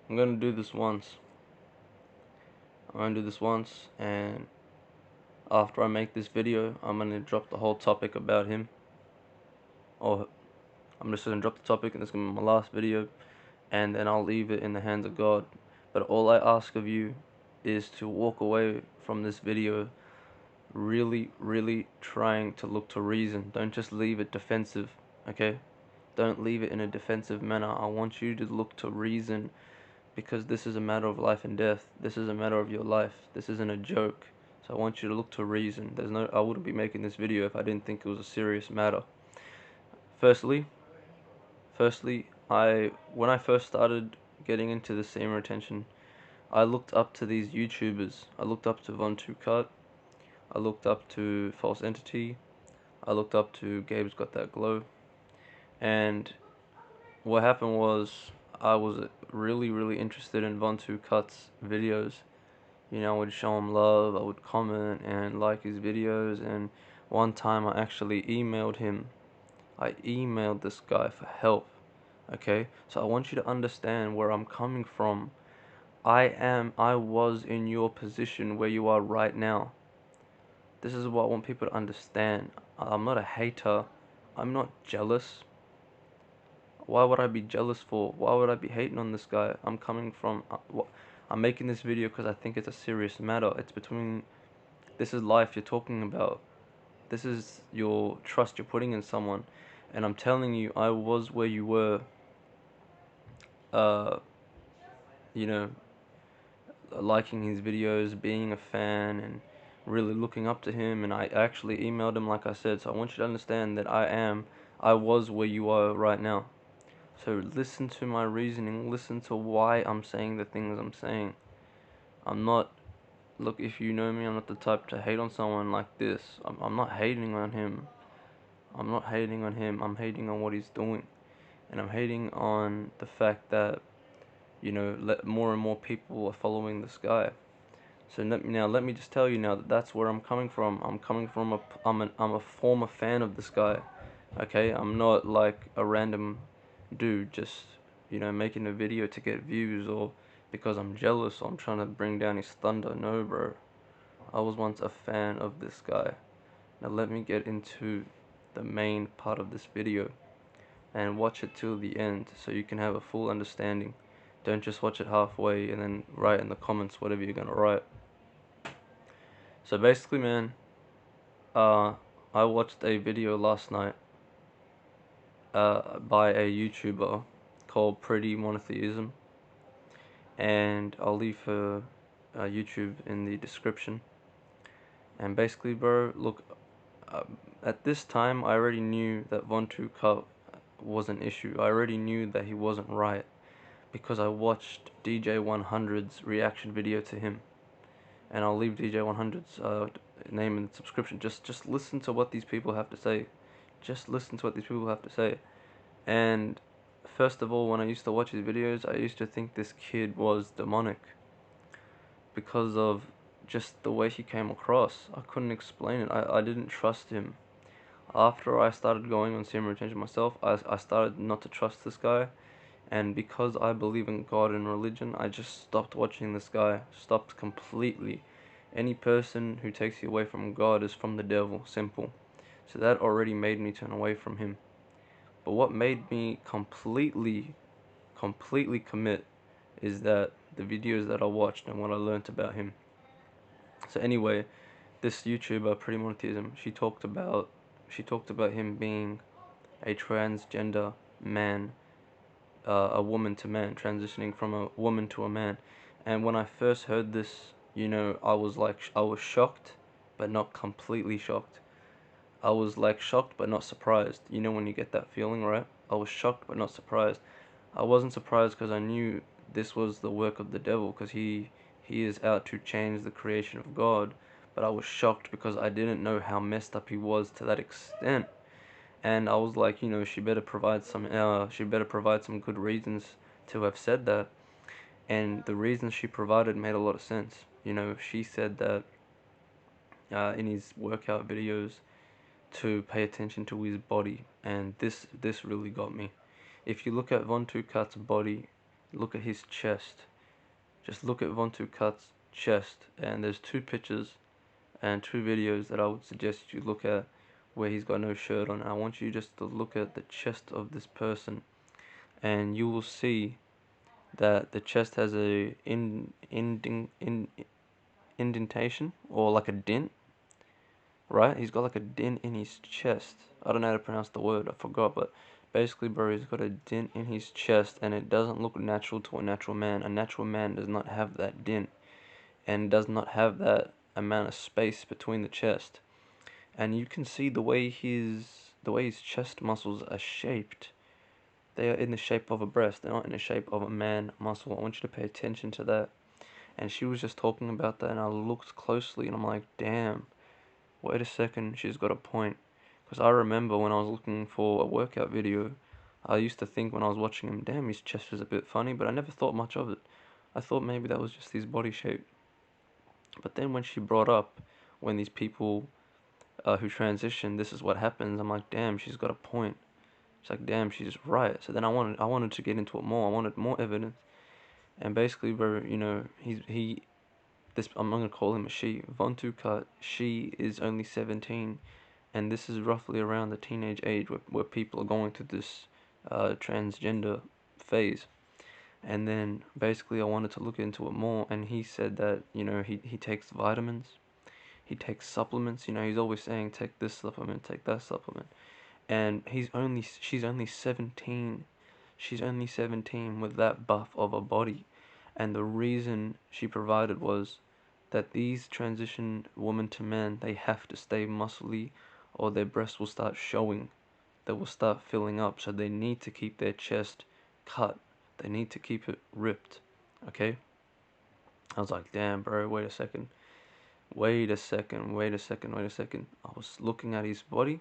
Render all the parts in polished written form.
I'm gonna do this once. And after I make this video, I'm gonna drop the whole topic about him. Or I'm just gonna drop the topic, and this is gonna be my last video, and then I'll leave it in the hands of God. But all I ask of you is to walk away from this video really trying to look to reason. Don't just leave it defensive, okay? Don't leave it in a defensive manner. I want you to look to reason, because this is a matter of life and death. This is a matter of your life. This isn't a joke. So I want you to look to reason. I wouldn't be making this video if I didn't think it was a serious matter. Firstly, when I first started getting into the semen retention, I looked up to these YouTubers. I looked up to Von2Cut. I looked up to False Entity. I looked up to Gabe's Got That Glow. And what happened was, I was really interested in Von2Cut's videos. You know, I would show him love, I would comment and like his videos, and one time I actually emailed him. I emailed this guy for help, okay? So I want you to understand where I'm coming from. I was in your position where you are right now. This is what I want people to understand. I'm not a hater. I'm not jealous. Why would I be jealous for? Why would I be hating on this guy? I'm making this video because I think it's a serious matter. This is life you're talking about. This is your trust you're putting in someone. And I'm telling you, I was where you were, uh, you know, liking his videos, being a fan, and really looking up to him. And I actually emailed him, like I said. So I want you to understand that I was where you are right now. So listen to my reasoning, listen to why I'm saying the things I'm saying. Look, if you know me, I'm not the type to hate on someone like this. I'm not hating on him. I'm not hating on him. I'm hating on what he's doing. And I'm hating on the fact that, more and more people are following this guy. So let me just tell you now that that's where I'm coming from. I'm a former fan of this guy. Okay, I'm not like a random dude just, making a video to get views, or because I'm jealous or I'm trying to bring down his thunder. No, bro. I was once a fan of this guy. Now let me get into the main part of this video and watch it till the end so you can have a full understanding. Don't just watch it halfway and then write in the comments whatever you're gonna write. So basically, man, I watched a video last night by a YouTuber called Pretty Monotheism, and I'll leave her YouTube in the description. And basically, bro, look, at this time I already knew that Von2Cut was an issue. I already knew that he wasn't right because I watched DJ100's reaction video to him. And I'll leave DJ100's name in the subscription. Just listen to what these people have to say. Just listen to what these people have to say. And first of all, when I used to watch his videos, I used to think this kid was demonic because of just the way he came across. I couldn't explain it. I didn't trust him. After I started going on semen retention myself, I started not to trust this guy. And because I believe in God and religion, I just stopped watching this guy. Stopped completely. Any person who takes you away from God is from the devil. Simple. So that already made me turn away from him. But what made me completely commit is that the videos that I watched and what I learnt about him. So anyway, this YouTuber, Pretty Monotheism, she talked about him being a transgender man, a woman to man, transitioning from a woman to a man. And when I first heard this, I was shocked, but not completely shocked. I was like shocked, but not surprised. You know when you get that feeling, right? I was shocked, but not surprised. I wasn't surprised because I knew this was the work of the devil, because he is out to change the creation of God. But I was shocked because I didn't know how messed up he was to that extent. And I was like, she better provide some good reasons to have said that. And the reasons she provided made a lot of sense. She said that in his workout videos to pay attention to his body, and this really got me. If you look at Von2Cut's body, look at his chest. Just look at Von Cut's chest, and there's two pictures and two videos that I would suggest you look at where he's got no shirt on. I want you just to look at the chest of this person, and you will see that the chest has a indentation, or like a dent, right? He's got like a dent in his chest. I don't know how to pronounce the word, I forgot, but basically, bro, he's got a dent in his chest, and it doesn't look natural to a natural man. A natural man does not have that dent, and does not have that amount of space between the chest. And you can see the way his chest muscles are shaped. They are in the shape of a breast. They're not in the shape of a man muscle. I want you to pay attention to that. And she was just talking about that, and I looked closely, and I'm like, damn, wait a second, she's got a point. Because I remember when I was looking for a workout video, I used to think when I was watching him, damn, his chest is a bit funny, but I never thought much of it. I thought maybe that was just his body shape. But then when she brought up when these people who transition, this is what happens, I'm like, damn, she's got a point. She's like, damn, she's right. So then I wanted to get into it more. I wanted more evidence. And basically, bro, I'm not gonna call him a she. Von Cut, she is only 17, and this is roughly around the teenage age where people are going through this transgender phase. And then basically, I wanted to look into it more, and he said that he takes vitamins, he takes supplements. He's always saying take this supplement, take that supplement, and she's only 17. She's only 17 with that buff of a body, and the reason she provided was that these transition women to men, they have to stay muscly, or their breasts will start showing. They will start filling up, so they need to keep their chest cut. They need to keep it ripped. Okay? I was like, damn, bro, wait a second. Wait a second, wait a second, wait a second. I was looking at his body,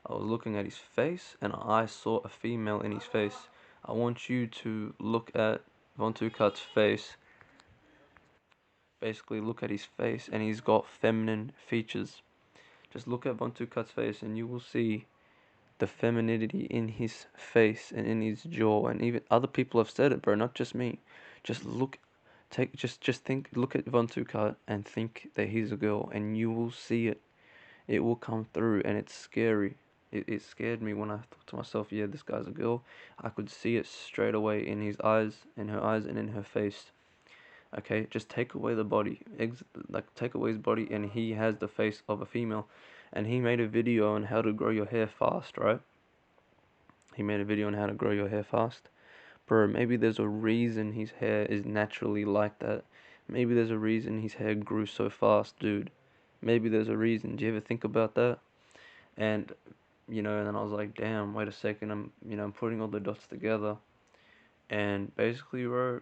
I was looking at his face, and I saw a female in his face. I want you to look at Von Cut's face. Basically, look at his face, and he's got feminine features. Just look at Von Cut's face, and you will see the femininity in his face and in his jaw. And even other people have said it, bro, not just me. Just look, just think, look at Von Cut and think that he's a girl, and you will see it. It will come through, and it's scary. It scared me when I thought to myself, yeah, this guy's a girl. I could see it straight away in his eyes, in her eyes, and in her face. Okay, just take away the body, take away his body, and he has the face of a female. And he made a video on how to grow your hair fast, right? He made a video on how to grow your hair fast. Bro, maybe there's a reason his hair is naturally like that. Maybe there's a reason his hair grew so fast, dude. Maybe there's a reason. Do you ever think about that? And and then I was like, damn, wait a second. I'm putting all the dots together, and basically, bro,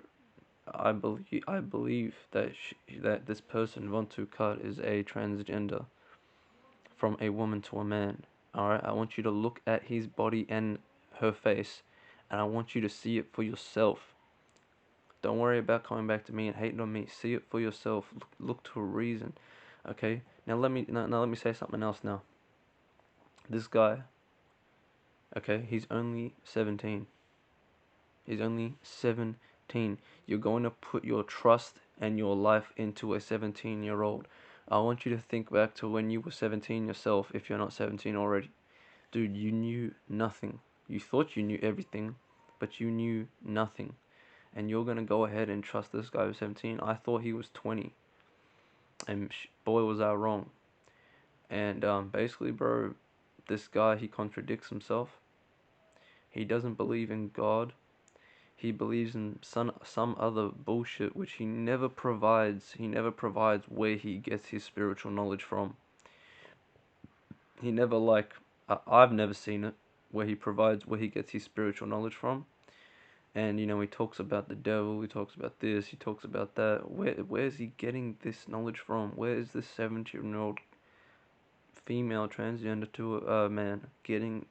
I believe that that this person Von Cut is a transgender from a woman to a man. All right, I want you to look at his body and her face, and I want you to see it for yourself. Don't worry about coming back to me and hating on me. See it for yourself. Look to a reason. Okay. Now let me say something else. Now, this guy. Okay, he's only 17. He's only 17. You're going to put your trust and your life into a 17-year-old. I want you to think back to when you were 17 yourself, if you're not 17 already. Dude, you knew nothing. You thought you knew everything, but you knew nothing. And you're going to go ahead and trust this guy who's 17. I thought he was 20. And boy, was I wrong. And basically, bro, this guy, he contradicts himself. He doesn't believe in God. He believes in some other bullshit which he never provides. He never provides where he gets his spiritual knowledge from. He never I've never seen it where he provides where he gets his spiritual knowledge from. And he talks about the devil, he talks about this, he talks about that. Where's he getting this knowledge from? Where is this 17-year-old female transgender to a man getting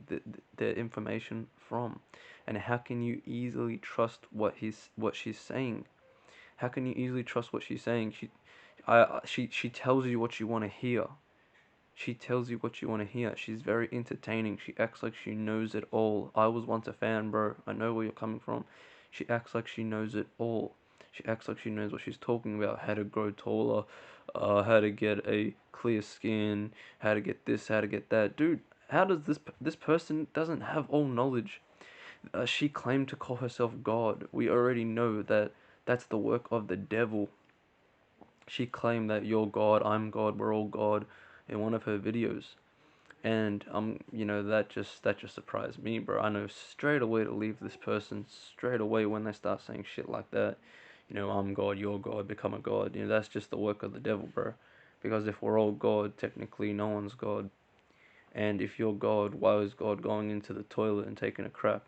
the information from? And how can you easily trust what she's saying? How can you easily trust what she's saying? She tells you what you want to hear. She tells you what you want to hear. She's very entertaining. She acts like she knows it all. I was once a fan, bro. I know where you're coming from. She acts like she knows it all. She acts like she knows what she's talking about, how to grow taller, how to get a clear skin, how to get this, how to get that. Dude, how does this person doesn't have all knowledge? She claimed to call herself God. We already know that that's the work of the devil. She claimed that you're God, I'm God, we're all God in one of her videos. And that just surprised me, bro. I know straight away to leave this person straight away when they start saying shit like that. I'm God, you're God, become a God. That's just the work of the devil, bro. Because if we're all God, technically no one's God. And if you're God, why is God going into the toilet and taking a crap?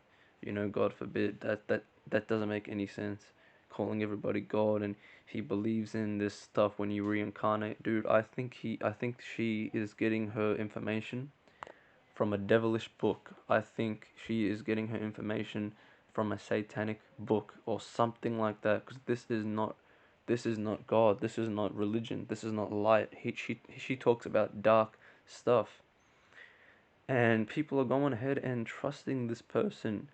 God forbid. That doesn't make any sense. Calling everybody God, and he believes in this stuff when you reincarnate. Dude, I think she is getting her information from a devilish book. I think she is getting her information from a satanic book or something like that, because this is not God. This is not religion. This is not light. She talks about dark stuff, and people are going ahead and trusting this person.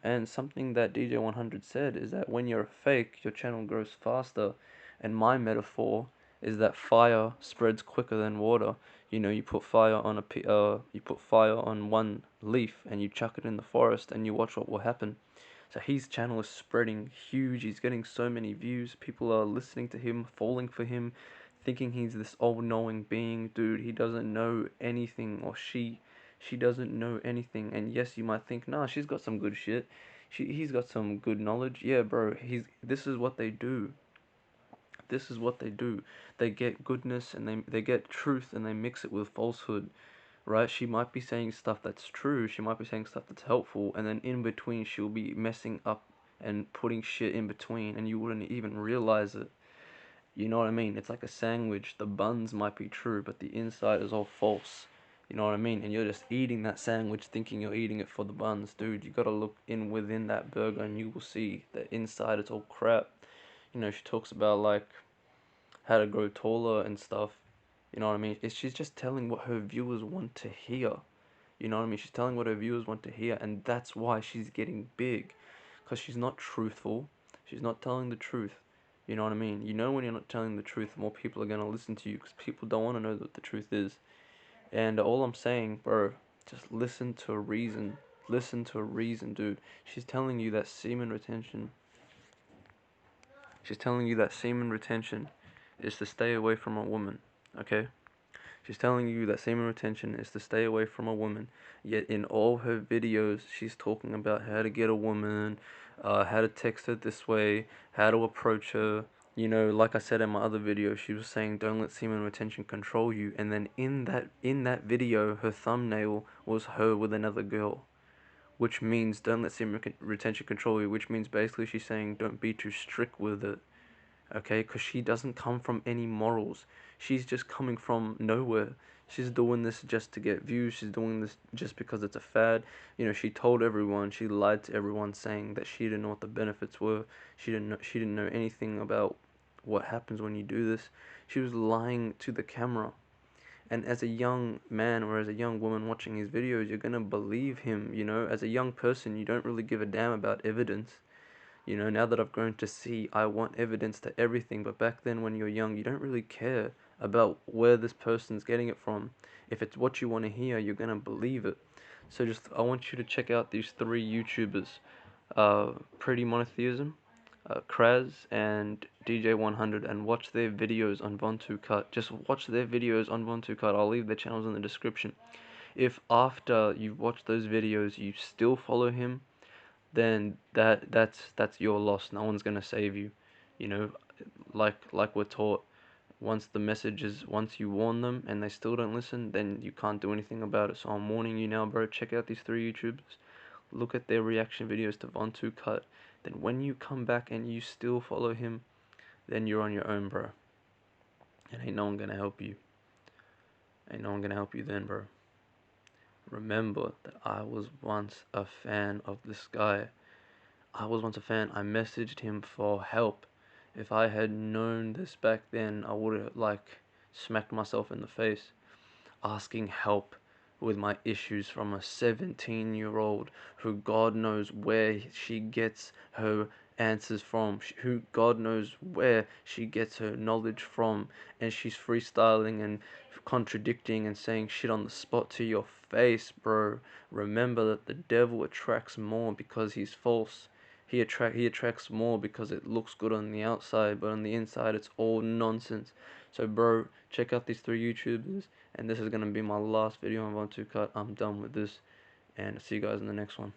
And something that DJ100 said is that when you're a fake, your channel grows faster. And my metaphor is that fire spreads quicker than water. You put fire on you put fire on one leaf and you chuck it in the forest and you watch what will happen. So his channel is spreading huge. He's getting so many views. People are listening to him, falling for him, thinking he's this all-knowing being. Dude, he doesn't know anything, or she doesn't know anything. And yes, you might think, nah, she's got some good shit. He's got some good knowledge. Yeah, bro. This is what they do. This is what they do. They get goodness and they get truth and they mix it with falsehood, right? She might be saying stuff that's true, she might be saying stuff that's helpful, and then in between she'll be messing up and putting shit in between, and you wouldn't even realize it. You know what I mean? It's like a sandwich. The buns might be true, but the inside is all false. You know what I mean? And you're just eating that sandwich thinking you're eating it for the buns. Dude, you gotta look in within that burger and you will see that inside it's all crap. She talks about like how to grow taller and stuff. You know what I mean? She's just telling what her viewers want to hear. You know what I mean? She's telling what her viewers want to hear, and that's why she's getting big. Because she's not truthful. She's not telling the truth. You know what I mean? When you're not telling the truth, more people are going to listen to you because people don't want to know what the truth is. And all I'm saying, bro, just listen to a reason. Listen to a reason, dude. She's telling you that semen retention. She's telling you that semen retention is to stay away from a woman. Okay? She's telling you that semen retention is to stay away from a woman, yet in all her videos, she's talking about how to get a woman, how to text her this way, how to approach her. Like I said in my other video, she was saying, "Don't let semen retention control you." And then in that video, her thumbnail was her with another girl, which means don't let semen retention control you. Which means basically she's saying, don't be too strict with it. Okay, because she doesn't come from any morals. She's just coming from nowhere. She's doing this just to get views. She's doing this just because it's a fad. She told everyone, she lied to everyone, saying that she didn't know what the benefits were. She didn't know anything about what happens when you do this. She was lying to the camera. And as a young man or as a young woman watching his videos, you're gonna believe him. As a young person, you don't really give a damn about evidence. Now that I've grown to see, I want evidence to everything, but back then when you're young, you don't really care about where this person's getting it from. If it's what you want to hear, you're gonna believe it. So I want you to check out these three YouTubers, Pretty Monotheism, Craz, and DJ100, and watch their videos on Vontu Cut. Just watch their videos on Vontu Cut. I'll leave their channels in the description. If after you've watched those videos you still follow him, then that's your loss. No one's gonna save you. You know, like we're taught, once you warn them and they still don't listen, then you can't do anything about it. So I'm warning you now, bro. Check out these three YouTubers. Look at their reaction videos to Vontu Cut. Then when you come back and you still follow him, then you're on your own, bro. And ain't no one gonna help you. Ain't no one gonna help you then, bro. Remember that I was once a fan of this guy. I was once a fan. I messaged him for help. If I had known this back then, I would have smacked myself in the face. Asking help with my issues from a 17-year-old who God knows where she gets her answers from, who God knows where she gets her knowledge from, and she's freestyling and contradicting and saying shit on the spot to your face, bro. Remember that the devil attracts more because he's false. He attracts more because it looks good on the outside, but on the inside it's all nonsense. So bro, check out these 3 YouTubers, and this is gonna be my last video I'm going to cut. I'm done with this, and I'll see you guys in the next one.